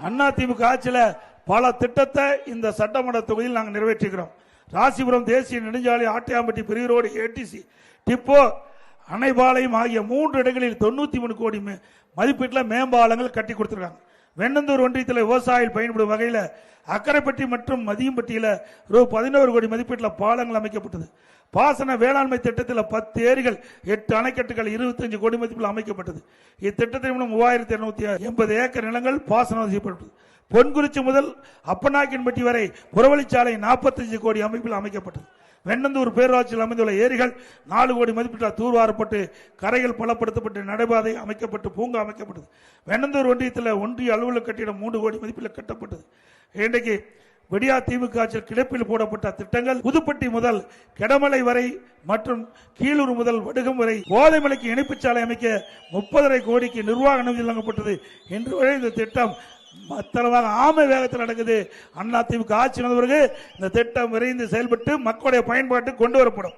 அதிமுக ஆட்சியில் பல திட்டத்தை இந்த சட்டமன்ற தொகுதியில் நாங்கள் நிறைவேற்றுகிறோம். ராசிபுரம் தேசிய நெடுஞ்சாலை, ஆட்டியாம்பட்டி பெரிய ரோடு, ஏடிசி, டிப்போ, அணைபாளையம் ஆகிய 3 இடங்களில் 93 கோடி மதிப்பீட்டில் மேம்பாலங்கள் கட்டி கொடுத்திருக்காங்க. வெண்ணந்தூர் ஒன்றியத்தில் விவசாயிகள் பயன்படும் வகையில் அக்கரைப்பட்டி மற்றும் மதியம்பட்டியில் ரூ. 11 கோடி மதிப்பீட்டில் பாலங்கள் அமைக்கப்பட்டது. பாசன வேளாண்மை திட்டத்தில் 10 ஏரிகள், 8 அணைக்கட்டுகள் 25 கோடி மதிப்பில் அமைக்கப்பட்டது. இத்திட்டத்தின் மூலம் 3280 ஏக்கர் நிலங்கள் பாசனம் செய்யப்பட்டது. பொன்குறிச்சி முதல் அப்பநாயக்கன்பட்டி வரை புறவழிச்சாலை 45 கோடி அமைப்பில் அமைக்கப்பட்டது. வெண்ணந்தூர் பேரூராட்சியில் அமைந்துள்ள ஏரிகள் 4 கோடி மதிப்பீட்டால் தூர்வாரப்பட்டு கரைகள் பலப்படுத்தப்பட்டு நடைபாதை அமைக்கப்பட்டு பூங்கா அமைக்கப்பட்டது. வெண்ணந்தூர் ஒன்றியத்தில் ஒன்றிய அலுவலக கட்டிடம் 3 கோடி மதிப்பில் கட்டப்பட்டது. இன்றைக்கு விடியா திமுக ஆட்சியில் கிடப்பில் போடப்பட்ட திட்டங்கள் புதுப்பட்டி முதல் கெடமலை வரை மற்றும் கீழூர் முதல் வடுகம் வரை கோதைமலைக்கு இணைப்பு சாலை அமைக்க 30.5 கோடிக்கு நிர்வாக அனுமதி வழங்கப்பட்டது. இன்று வரை இந்த திட்டம் மத்தளவாக ஆமை வேகத்தில் நடக்குது. அதிமுக ஆட்சி நடந்த பிறகு இந்த திட்டம் விரைந்து செயல்பட்டு மக்களுடைய பயன்பாட்டுக்கு கொண்டு வரப்படும்.